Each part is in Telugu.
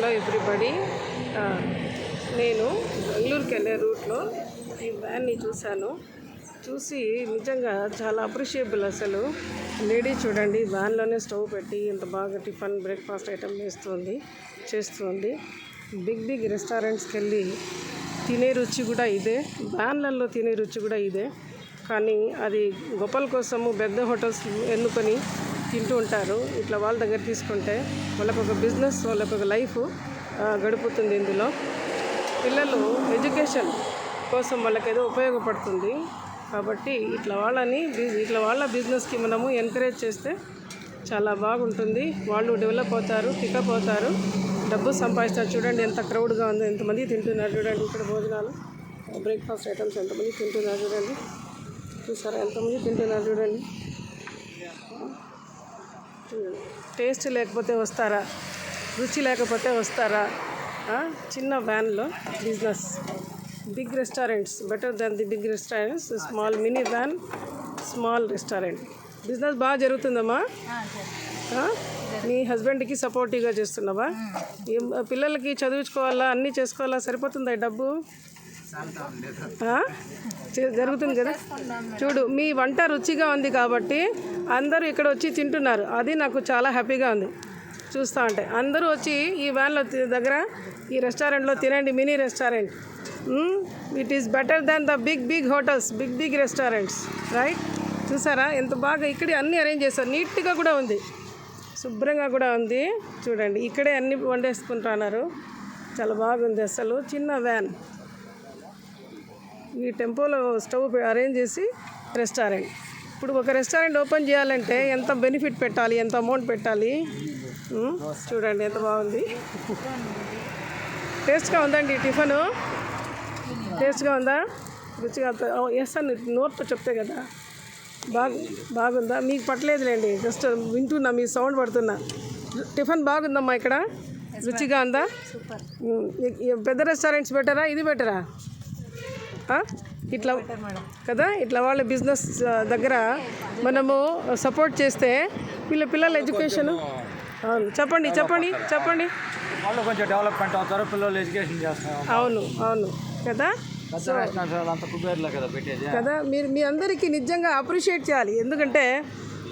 హలో ఎవ్రీబడి, నేను బెంగళూరుకి వెళ్ళే రూట్లో ఈ వ్యాన్ని చూసి నిజంగా చాలా అప్రిషియబుల్. అసలు లేడీ చూడండి, వ్యాన్లోనే స్టవ్ పెట్టి ఇంత బాగా టిఫిన్ బ్రేక్ఫాస్ట్ ఐటమ్ చేస్తుంది. బిగ్ రెస్టారెంట్స్కి వెళ్ళి తినే రుచి కూడా ఇదే, వ్యాన్లలో తినే రుచి కూడా ఇదే. కానీ అది గొప్పల కోసము పెద్ద హోటల్స్ ఎన్నుకొని తింటూ ఉంటారు. ఇట్లా వాళ్ళ దగ్గర తీసుకుంటే వాళ్ళకొక బిజినెస్, వాళ్ళకొక లైఫ్ గడుపుతుంది. ఇందులో పిల్లలు ఎడ్యుకేషన్ కోసం వాళ్ళకేదో ఉపయోగపడుతుంది. కాబట్టి ఇట్లా వాళ్ళ బిజినెస్కి మనము ఎంకరేజ్ చేస్తే చాలా బాగుంటుంది. వాళ్ళు డెవలప్ అవుతారు, పికప్ అవుతారు, డబ్బు సంపాదిస్తారు. చూడండి ఎంత క్రౌడ్గా ఉందో, ఎంతమంది తింటున్నారు చూడండి. ఇక్కడ భోజనాలు, బ్రేక్ఫాస్ట్ ఐటమ్స్ ఎంతమంది తింటున్నారు చూడండి. చూసారా ఎంతమంది తింటున్నారు చూడండి. టేస్ట్ లేకపోతే వస్తారా? రుచి లేకపోతే వస్తారా? చిన్న వ్యాన్లో business. Big restaurants better than the big restaurants. Small mini van, small restaurant business బాగా జరుగుతుందమ్మా. మీ హస్బెండ్కి సపోర్టివ్గా చేస్తున్నావా? పిల్లలకి చదివించుకోవాలా, అన్నీ చేసుకోవాలా, సరిపోతుందా డబ్బు? జరుగుతుంది కదా. చూడు, మీ వంట రుచిగా ఉంది కాబట్టి అందరూ ఇక్కడ వచ్చి తింటున్నారు. అది నాకు చాలా హ్యాపీగా ఉంది చూస్తూ ఉంటే. అందరూ వచ్చి ఈ వ్యాన్లో దగ్గర ఈ రెస్టారెంట్లో తినండి. Mini restaurant, it is better than the big hotels, big restaurants, right? చూసారా ఎంత బాగా ఇక్కడే అన్నీ అరేంజ్ చేస్తారు. నీట్గా కూడా ఉంది, శుభ్రంగా కూడా ఉంది. చూడండి, ఇక్కడే అన్నీ వండేసుకుంటున్నారు. చాలా బాగుంది అసలు. చిన్న వ్యాన్, ఈ టెంపోలో స్టవ్ అరేంజ్ చేసి రెస్టారెంట్. ఇప్పుడు ఒక రెస్టారెంట్ ఓపెన్ చేయాలంటే ఎంత బెనిఫిట్ పెట్టాలి, ఎంత అమౌంట్ పెట్టాలి. చూడండి ఎంత బాగుంది. టేస్ట్గా ఉందండి టిఫిన్? టేస్ట్గా ఉందా? రుచిగా? ఎస్ అని నోట్తో చెప్తే కదా. బాగుందా? మీకు పట్టలేదులేండి, జస్ట్ వింటున్నా, మీ సౌండ్ పడుతున్నా. టిఫిన్ బాగుందమ్మా ఇక్కడ? రుచిగా ఉందా? పెద్ద రెస్టారెంట్స్ బెటరా, ఇది బెటరా? ఇట్లా కదా, ఇట్లా వాళ్ళ బిజినెస్ దగ్గర మనము సపోర్ట్ చేస్తే పిల్లల ఎడ్యుకేషన్. చెప్పండి వాళ్ళు కొంచెం డెవలప్మెంట్ అవుతారు, పిల్లలు ఎడ్యుకేషన్ చేస్తారు. అవును కదా. కదా, మీ అందరికీ నిజంగా అప్రిషియేట్ చేయాలి. ఎందుకంటే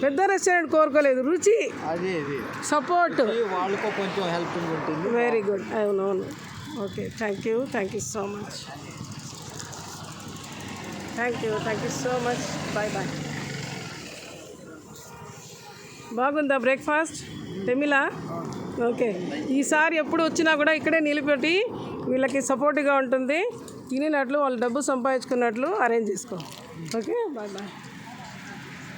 పెద్ద రెస్టారెంట్ కోరుకోలేదు, రుచి, సపోర్ట్, వాళ్ళకు కొంచెం హెల్పింగ్ ఉంటుంది. Very good. అవును. Okay, thank you so much. Thank you so much. Bye. బాగుందా బ్రేక్ఫాస్ట్ తెమిలా? ఓకే, ఈసారి ఎప్పుడు వచ్చినా కూడా ఇక్కడే నిలబెట్టి వీళ్ళకి సపోర్ట్గా ఉంటుంది. తినేటట్లు, వాళ్ళు డబ్బు సంపాదించుకున్నట్లు అరేంజ్ చేసుకో. Okay, bye.